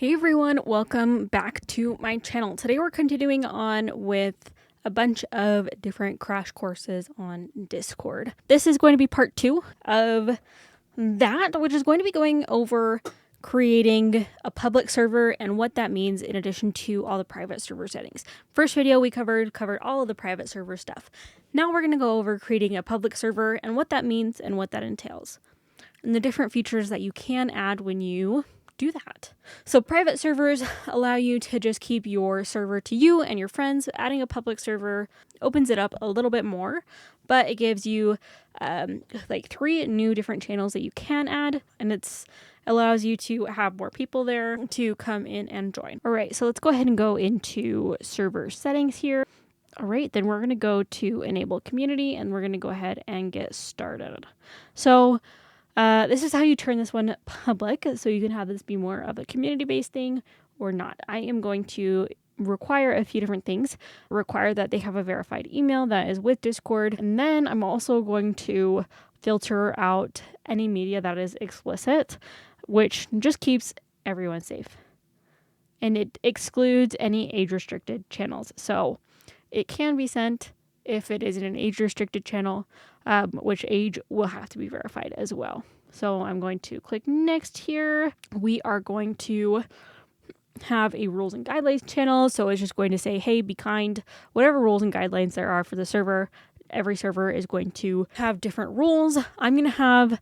Hey everyone, welcome back to my channel. Today we're continuing on with a bunch of different crash courses on Discord. This is going to be part 2 of that, which is going to be going over creating a public server and what that means in addition to all the private server settings. First video we covered all of the private server stuff. Now we're going to go over creating a public server and what that means and what that entails, and the different features that you can add when you do that. So private servers allow you to just keep your server to you and your friends. Adding a public server opens it up a little bit more, but it gives you like 3 new different channels that you can add, and it's allows you to have more people there to come in and join. All right, so let's go ahead and go into server settings here. All right, then we're going to go to enable community, and we're going to go ahead and get started. So this is how you turn this one public, so you can have this be more of a community-based thing or not. I am going to require a few different things. Require that they have a verified email that is with Discord, and then I'm also going to filter out any media that is explicit, which just keeps everyone safe. And it excludes any age-restricted channels. So it can be sent if it isn't an age-restricted channel, which age will have to be verified as well. So I'm going to click next here. We are going to have a rules and guidelines channel. So it's just going to say, hey, be kind. Whatever rules and guidelines there are for the server, every server is going to have different rules. I'm going to have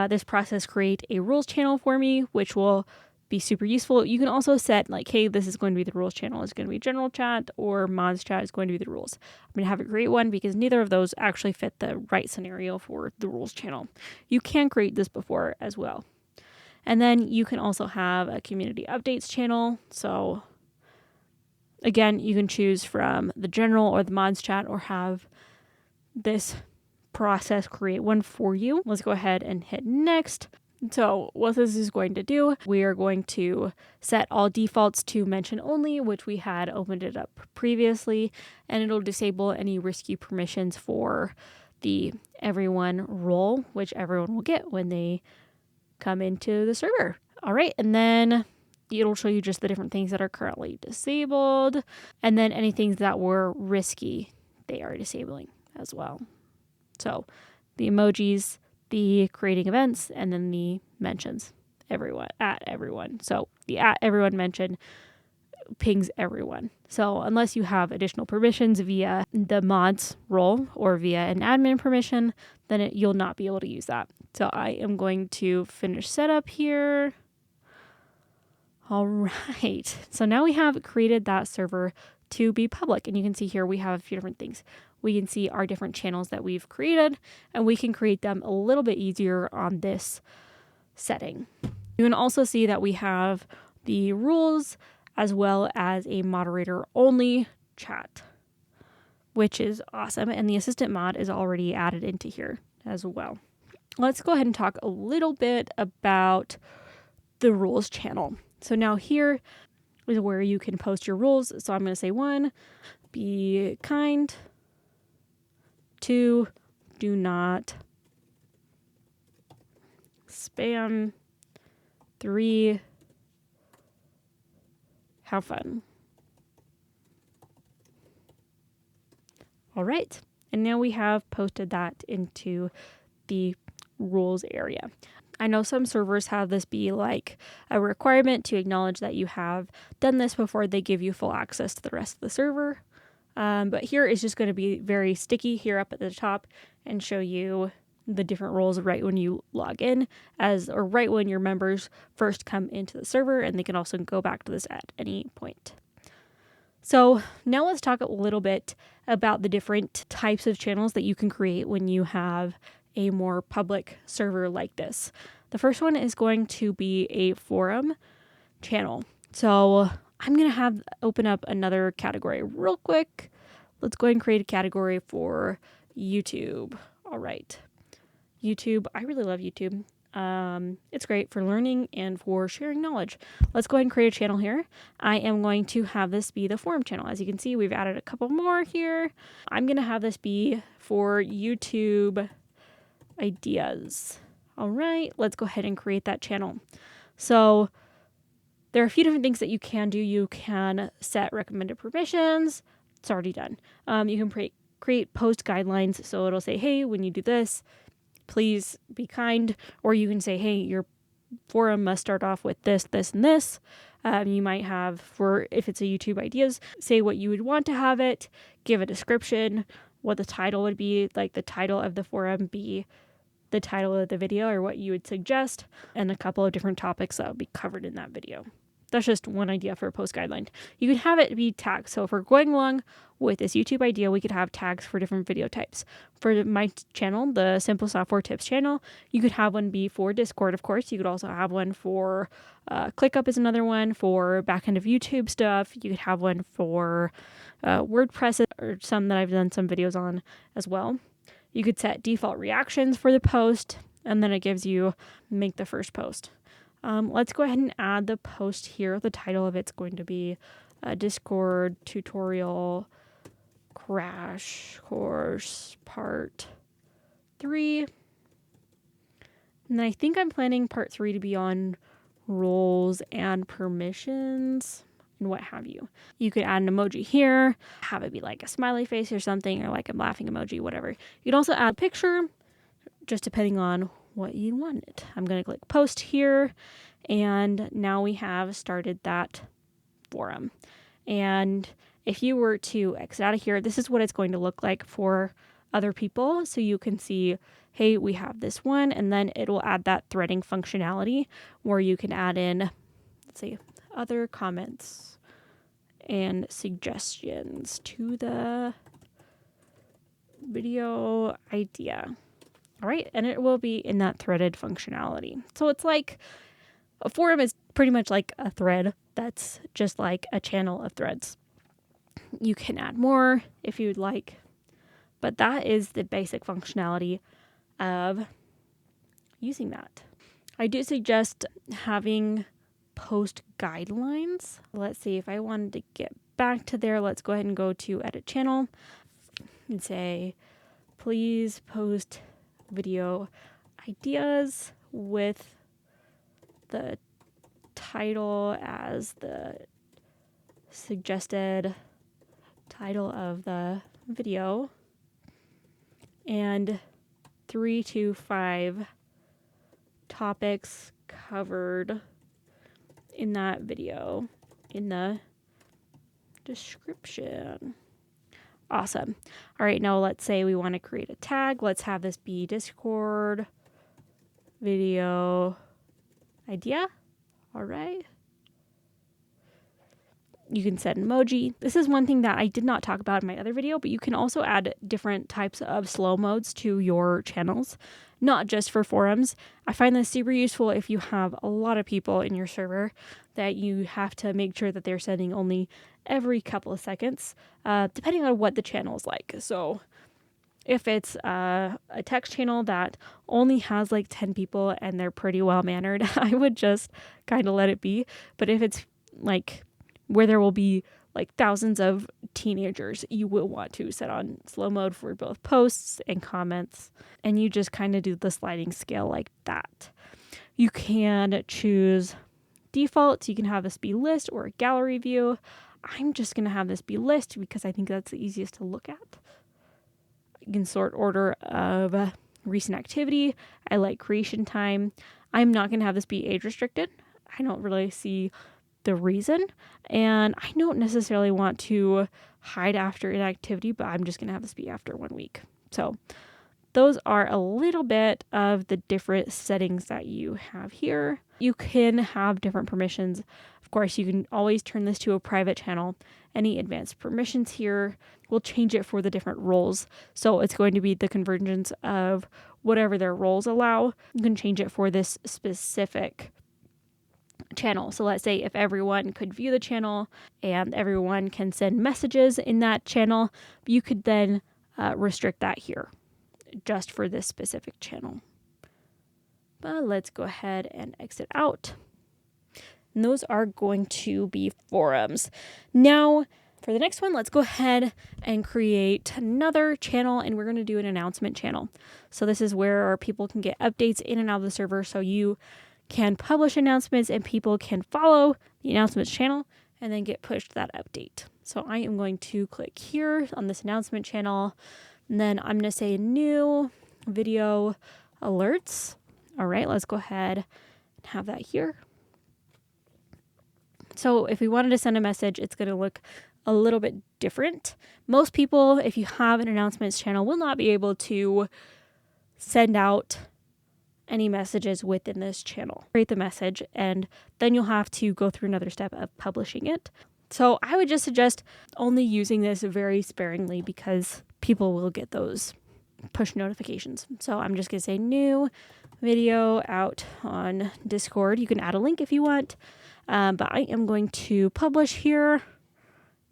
this process create a rules channel for me, which will be super useful. You can also set like, hey, this is going to be the rules channel. It's going to be general chat, or mods chat is going to be the rules. I'm going to have it create one because neither of those actually fit the right scenario for the rules channel. You can create this before as well. And then you can also have a community updates channel. So again, you can choose from the general or the mods chat, or have this process create one for you. Let's go ahead and hit next. So what this is going to do, we are going to set all defaults to mention only, which we had opened it up previously, and it'll disable any risky permissions for the everyone role, which everyone will get when they come into the server. All right, and then it'll show you just the different things that are currently disabled, and then any things that were risky, they are disabling as well. So the emojis, the creating events, and then the mentions everyone at everyone. So the at everyone mention pings everyone. So unless you have additional permissions via the mods role or via an admin permission, then you'll not be able to use that. So I am going to finish setup here. All right. So now we have created that server to be public, and you can see here we have a few different things. We can see our different channels that we've created, and we can create them a little bit easier on this setting. You can also see that we have the rules as well as a moderator only chat, which is awesome. And the assistant mod is already added into here as well. Let's go ahead and talk a little bit about the rules channel. So now here is where you can post your rules. So I'm going to say 1, be kind. 2, do not spam. 3, have fun. All right, and now we have posted that into the rules area. I know some servers have this be like a requirement to acknowledge that you have done this before they give you full access to the rest of the server. But here is just going to be very sticky here up at the top and show you the different roles right when you log in, or right when your members first come into the server, and they can also go back to this at any point. So now let's talk a little bit about the different types of channels that you can create when you have a more public server like this. The first one is going to be a forum channel. So I'm going to open up another category real quick. Let's go ahead and create a category for YouTube. All right. YouTube. I really love YouTube. It's great for learning and for sharing knowledge. Let's go ahead and create a channel here. I am going to have this be the forum channel. As you can see, we've added a couple more here. I'm going to have this be for YouTube ideas. All right, let's go ahead and create that channel. So there are a few different things that you can do. You can set recommended permissions. It's already done. You can create post guidelines. So it'll say, hey, when you do this, please be kind. Or you can say, hey, your forum must start off with this, this, and this. You might have, if it's a YouTube ideas, say what you would want to have it, give a description, what the title would be, like the title of the forum be the title of the video or what you would suggest, and a couple of different topics that will be covered in that video. That's just one idea for a post guideline. You could have it be tagged. So if we're going along with this YouTube idea, we could have tags for different video types. For my channel, the Simple Software Tips channel, you could have one be for Discord, of course. You could also have one for ClickUp is another one, for back end of YouTube stuff. You could have one for WordPress, or some that I've done some videos on as well. You could set default reactions for the post, and then it gives you make the first post. Let's go ahead and add the post here. The title of it's going to be Discord tutorial crash course part 3. And I think I'm planning part 3 to be on roles and permissions and what have you. You could add an emoji here, have it be like a smiley face or something, or like a laughing emoji, whatever. You can also add a picture, just depending on what you want it. I'm going to click post here, and now we have started that forum. And if you were to exit out of here, this is what it's going to look like for other people. So you can see, hey, we have this one, and then it will add that threading functionality where you can add in, let's see, other comments and suggestions to the video idea. All right, and it will be in that threaded functionality. So it's like a forum is pretty much like a thread that's just like a channel of threads. You can add more if you'd like, but that is the basic functionality of using that. I do suggest having post guidelines. Let's see, if I wanted to get back to there, let's go ahead and go to edit channel and say, please post video ideas with the title as the suggested title of the video and 3 to 5 topics covered in that video in the description. Awesome. All right, now let's say we want to create a tag. Let's have this be Discord video idea. All right. You can set an emoji. This is one thing that I did not talk about in my other video, but you can also add different types of slow modes to your channels, not just for forums. I find this super useful if you have a lot of people in your server that you have to make sure that they're sending only every couple of seconds, depending on what the channel is like. So if it's a text channel that only has like 10 people and they're pretty well mannered, I would just kind of let it be. But if it's like where there will be like thousands of teenagers, you will want to set on slow mode for both posts and comments, and you just kind of do the sliding scale like that. You can choose defaults. You can have this be list or a gallery view. I'm just going to have this be list because I think that's the easiest to look at. You can sort order of recent activity. I like creation time. I'm not going to have this be age restricted. I don't really see the reason, and I don't necessarily want to hide after inactivity, but I'm just going to have this be after 1 week. So those are a little bit of the different settings that you have here. You can have different permissions. Of course, you can always turn this to a private channel. Any advanced permissions here will change it for the different roles. So it's going to be the convergence of whatever their roles allow. You can change it for this specific channel. So let's say if everyone could view the channel and everyone can send messages in that channel, you could then restrict that here just for this specific channel. But let's go ahead and exit out. And those are going to be forums. Now, for the next one, let's go ahead and create another channel, and we're going to do an announcement channel. So this is where people can get updates in and out of the server, so you can publish announcements and people can follow the announcements channel and then get pushed that update. So I am going to click here on this announcement channel, and then I'm going to say new video alerts. All right, let's go ahead and have that here. So if we wanted to send a message, it's going to look a little bit different. Most people, if you have an announcements channel, will not be able to send out any messages within this channel. Create the message, and then you'll have to go through another step of publishing it. So I would just suggest only using this very sparingly because people will get those push notifications. So I'm just going to say new video out on Discord. You can add a link if you want, but I am going to publish here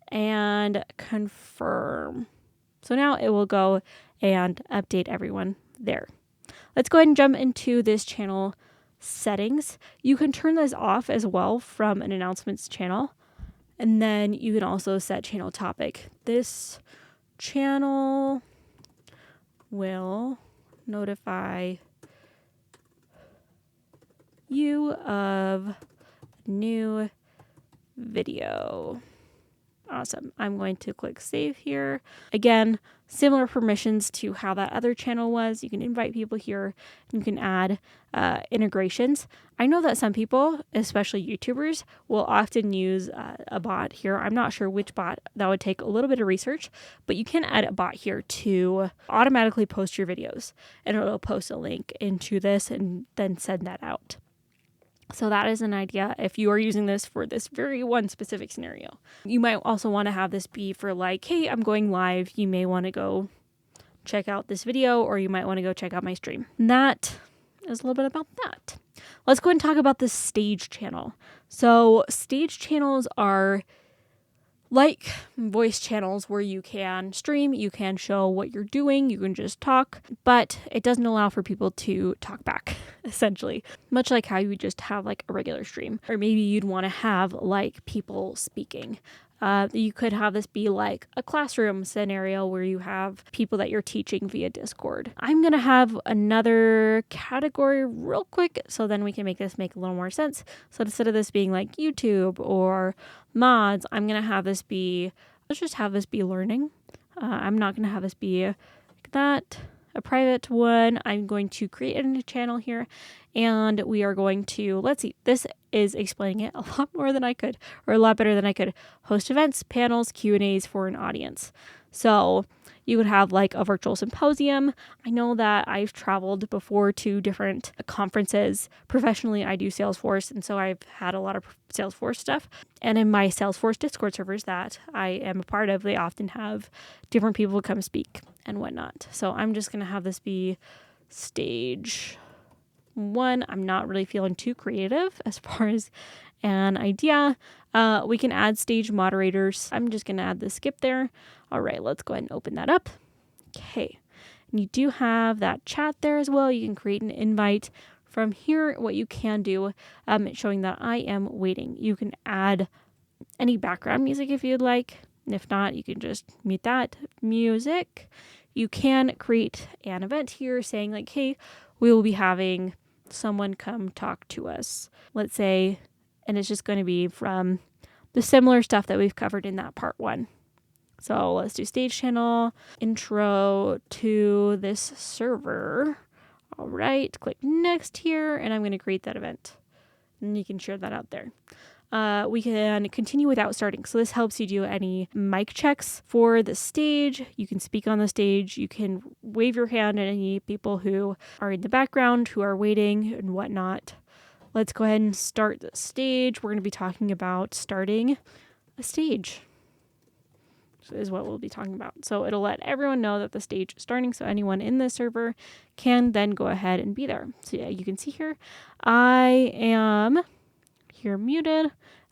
and confirm. So now it will go and update everyone there. Let's go ahead and jump into this channel settings. You can turn this off as well from an announcements channel. And then you can also set channel topic. This channel will notify you of new video. Awesome. I'm going to click save here. Again, similar permissions to how that other channel was. You can invite people here. You can add integrations. I know that some people, especially YouTubers, will often use a bot here. I'm not sure which bot. That would take a little bit of research, but you can add a bot here to automatically post your videos, and it'll post a link into this and then send that out. So that is an idea if you are using this for this very one specific scenario. You might also want to have this be for like, hey, I'm going live. You may want to go check out this video, or you might want to go check out my stream. And that is a little bit about that. Let's go ahead and talk about the stage channel. So stage channels are like voice channels where you can stream, you can show what you're doing, you can just talk, but it doesn't allow for people to talk back, essentially. Much like how you would just have like a regular stream. Or maybe you'd want to have like people speaking. You could have this be like a classroom scenario where you have people that you're teaching via Discord. I'm going to have another category real quick so then we can make this make a little more sense. So instead of this being like YouTube or mods, I'm going to have this be, let's just have this be learning. I'm not going to have this be like that. A private one. I'm going to create a new channel here, and we are going to, let's see, this is explaining it a lot more than I could, or a lot better than I could. Host events, panels, Q&As for an audience. So you would have like a virtual symposium. I know that I've traveled before to different conferences. Professionally, I do Salesforce, and so I've had a lot of Salesforce stuff. And in my Salesforce Discord servers that I am a part of, they often have different people come speak and whatnot. So I'm just going to have this be stage 1. I'm not really feeling too creative as far as an idea. We can add stage moderators. I'm just going to add the skip there. All right, let's go ahead and open that up. Okay. And you do have that chat there as well. You can create an invite. From here, what you can do, showing that I am waiting. You can add any background music if you'd like. And if not, you can just mute that music. You can create an event here saying like, hey, we will be having someone come talk to us. Let's say, and it's just going to be from the similar stuff that we've covered in that part 1. So let's do stage channel, intro to this server. All right, click next here, and I'm going to create that event. And you can share that out there. We can continue without starting. So this helps you do any mic checks for the stage. You can speak on the stage. You can wave your hand at any people who are in the background, who are waiting and whatnot. Let's go ahead and start the stage. We're going to be talking about starting a stage. Is what we'll be talking about. So it'll let everyone know that the stage is starting, so anyone in the server can then go ahead and be there. So yeah, you can see here, I am here muted.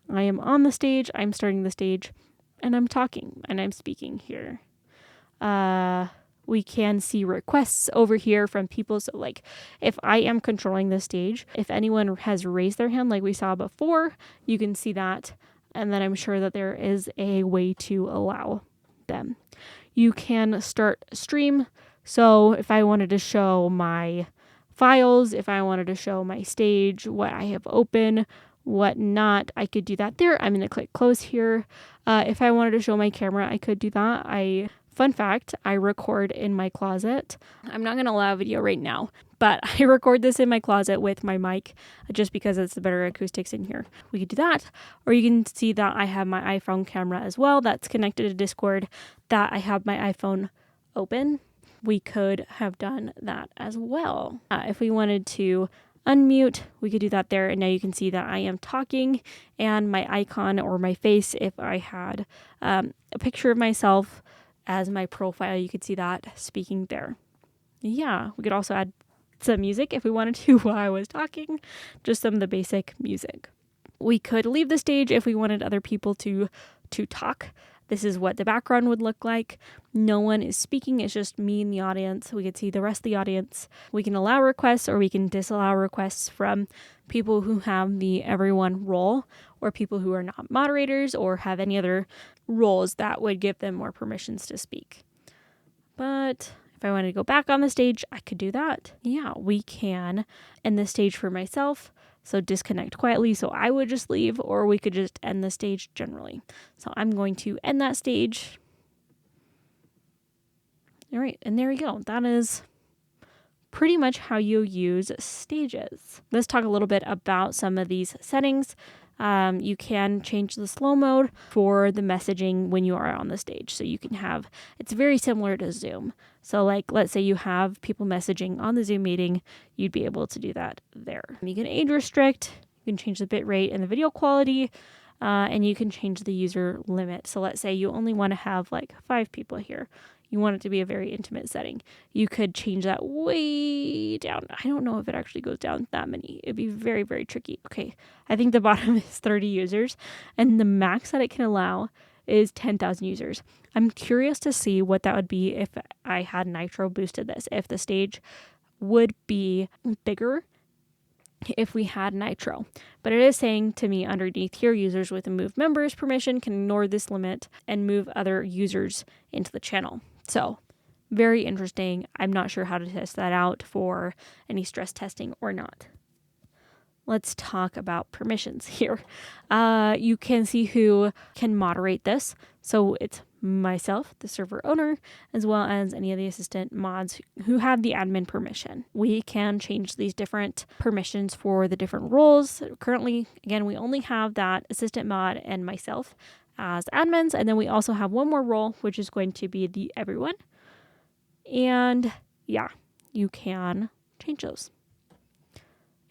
I am on the stage. I'm starting the stage, and I'm talking and I'm speaking here. We can see requests over here from people. So like if I am controlling the stage, if anyone has raised their hand like we saw before, you can see that. And then I'm sure that there is a way to allow them. You can start a stream. So if I wanted to show my files. If I wanted to show my stage, what I have open, what not, I could do that there. I'm going to click close here. If I wanted to show my camera, I could do that. Fun fact, I record in my closet. I'm not going to allow video right now, but I record this in my closet with my mic just because it's the better acoustics in here. We could do that, or you can see that I have my iPhone camera as well. That's connected to Discord, that I have my iPhone open. We could have done that as well. If we wanted to unmute, we could do that there. And now you can see that I am talking and my icon or my face, if I had a picture of myself as my profile, you could see that speaking there. Yeah, we could also add some music if we wanted to while I was talking, just some of the basic music. We could leave the stage if we wanted other people to talk. This is what the background would look like. No one is speaking, it's just me in the audience. We could see the rest of the audience. We can allow requests or we can disallow requests from people who have the everyone role, or people who are not moderators or have any other roles that would give them more permissions to speak. But if I wanted to go back on the stage, I could do that. Yeah, we can end the stage for myself. So disconnect quietly. So I would just leave, or we could just end the stage generally. So I'm going to end that stage. All right. And there you go. That is pretty much how you use stages. Let's talk a little bit about some of these settings. You can change the slow mode for the messaging when you are on the stage. So you can have, it's very similar to Zoom. So like, let's say you have people messaging on the Zoom meeting, you'd be able to do that there. You can age restrict, you can change the bit rate and the video quality, and you can change the user limit. So let's say you only want to have like 5 people here. You want it to be a very intimate setting. You could change that way down. I don't know if it actually goes down that many. It'd be very, very tricky. Okay, I think the bottom is 30 users, and the max that it can allow is 10,000 users. I'm curious to see what that would be if I had Nitro boosted this, if the stage would be bigger if we had Nitro. But it is saying to me underneath here, users with a move members permission can ignore this limit and move other users into the channel. So very interesting. I'm not sure how to test that out for any stress testing or not. Let's talk about permissions here. You can see who can moderate this. So it's myself, the server owner, as well as any of the assistant mods who have the admin permission. We can change these different permissions for the different roles. Currently, again, we only have that assistant mod and myself as admins, and then we also have one more role, which is going to be the everyone. And yeah, you can change those.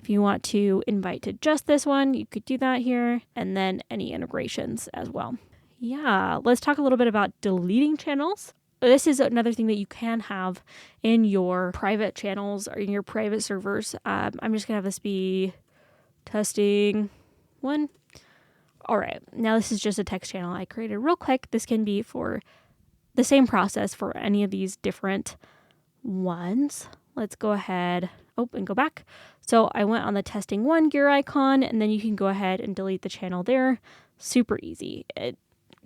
If you want to invite to just this one, you could do that here, and then any integrations as well. Yeah, let's talk a little bit about deleting channels. This is another thing that you can have in your private channels or in your private servers. I'm just going to have this be testing 1. All right, now this is just a text channel I created real quick. This can be for the same process for any of these different ones. Let's go ahead and go back. So I went on the testing 1 gear icon, and then you can go ahead and delete the channel there. Super easy. It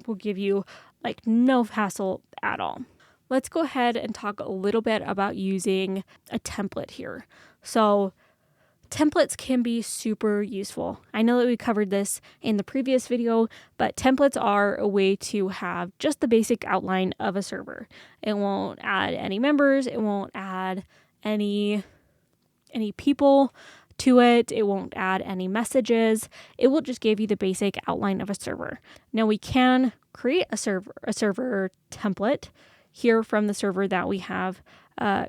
will give you like no hassle at all. Let's go ahead and talk a little bit about using a template here. So templates can be super useful. I know that we covered this in the previous video, but templates are a way to have just the basic outline of a server. It won't add any members. It won't add any people to it. It won't add any messages. It will just give you the basic outline of a server. Now we can create a server template here from the server that we have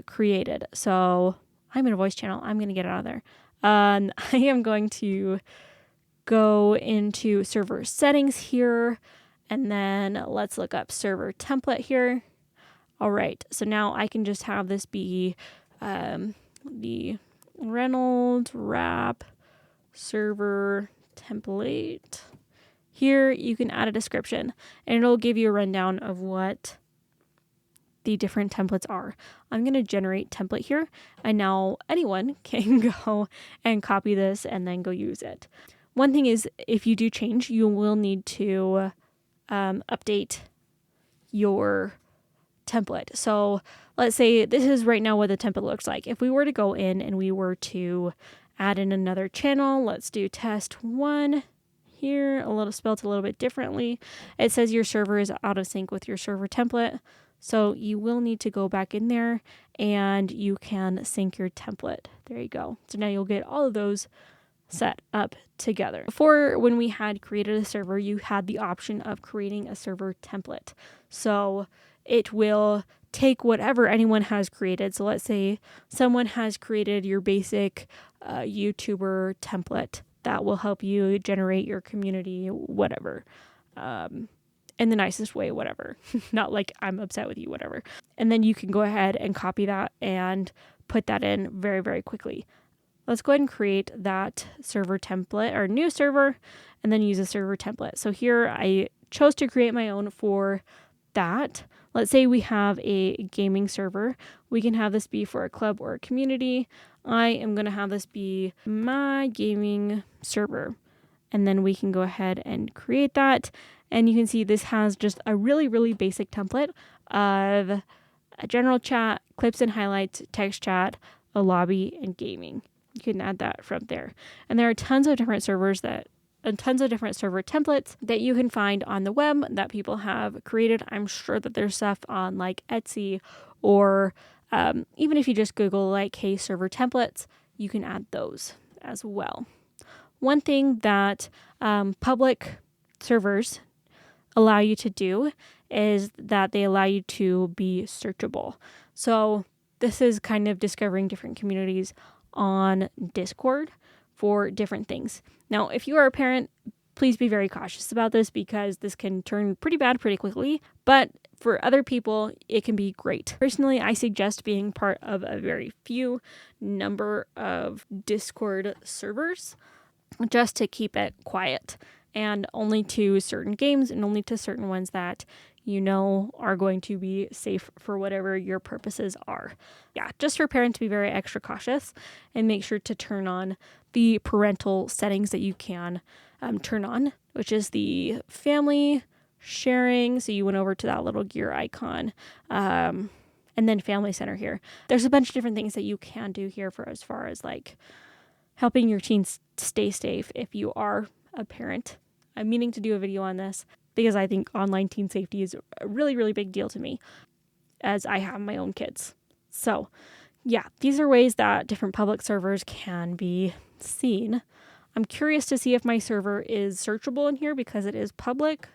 created. So I'm in a voice channel. I'm going to get out of there. I am going to go into server settings here, and then let's look up server template here. All right, so now I can just have this be the Reynolds wrap server template. Here you can add a description, and it'll give you a rundown of what the different templates are. I'm going to generate template here, and now anyone can go and copy this and then go use it. One thing is, if you do change, you will need to update your template. So let's say this is right now what the template looks like. If we were to go in and we were to add in another channel, let's do test 1 here, spelled a little bit differently. It says your server is out of sync with your server template. So you will need to go back in there and you can sync your template. There you go. So now you'll get all of those set up together. Before, when we had created a server, you had the option of creating a server template. So it will take whatever anyone has created. So let's say someone has created your basic YouTuber template that will help you generate your community, whatever. In the nicest way, whatever. Not like I'm upset with you, whatever. And then you can go ahead and copy that and put that in very, very quickly. Let's go ahead and create that server template or new server and then use a server template. So here I chose to create my own for that. Let's say we have a gaming server. We can have this be for a club or a community. I am going to have this be my gaming server. And then we can go ahead and create that. And you can see this has just a really, really basic template of a general chat, clips and highlights, text chat, a lobby, and gaming. You can add that from there. And there are tons of different servers tons of different server templates that you can find on the web that people have created. I'm sure that there's stuff on like Etsy or even if you just Google like, hey, server templates, you can add those as well. One thing that public servers allow you to do is that they allow you to be searchable. So this is kind of discovering different communities on Discord for different things. Now, if you are a parent, please be very cautious about this because this can turn pretty bad pretty quickly. But for other people, it can be great. Personally, I suggest being part of a very few number of Discord servers just to keep it quiet and only to certain games and only to certain ones that you know are going to be safe for whatever your purposes are. Yeah, just for parents to be very extra cautious and make sure to turn on the parental settings that you can turn on, which is the family sharing. So you went over to that little gear icon and then family center here. There's a bunch of different things that you can do here for as far as like helping your teens stay safe if you are a parent. I'm meaning to do a video on this because I think online teen safety is a really, really big deal to me as I have my own kids. So yeah, these are ways that different public servers can be seen. I'm curious to see if my server is searchable in here because it is public.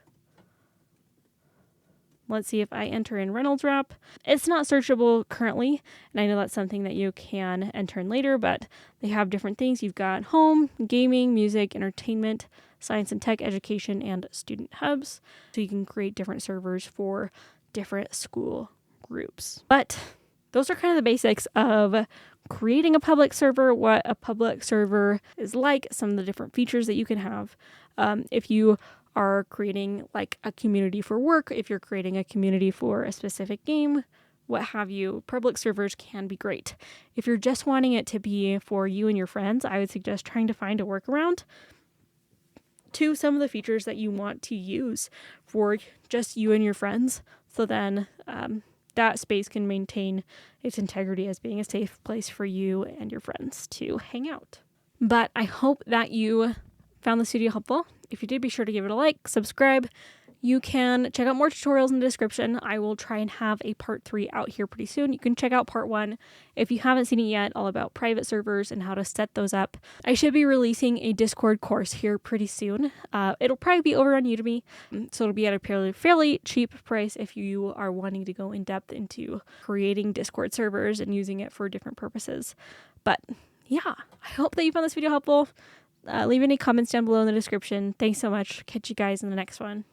Let's see if I enter in Reynolds Wrap. It's not searchable currently, and I know that's something that you can enter in later, but they have different things. You've got home, gaming, music, entertainment, science and tech, education, and student hubs. So you can create different servers for different school groups. But those are kind of the basics of creating a public server, what a public server is like, some of the different features that you can have. If you are creating like a community for work, if you're creating a community for a specific game, what have you, public servers can be great. If you're just wanting it to be for you and your friends, I would suggest trying to find a workaround to some of the features that you want to use for just you and your friends. So then that space can maintain its integrity as being a safe place for you and your friends to hang out. But I hope that you found this video helpful. If you did, be sure to give it a like, subscribe. You can check out more tutorials in the description. I will try and have a part 3 out here pretty soon. You can check out part 1 if you haven't seen it yet, all about private servers and how to set those up. I should be releasing a Discord course here pretty soon. It'll probably be over on Udemy, so it'll be at a fairly cheap price if you are wanting to go in depth into creating Discord servers and using it for different purposes. But yeah, I hope that you found this video helpful. Leave any comments down below in the description. Thanks so much. Catch you guys in the next one.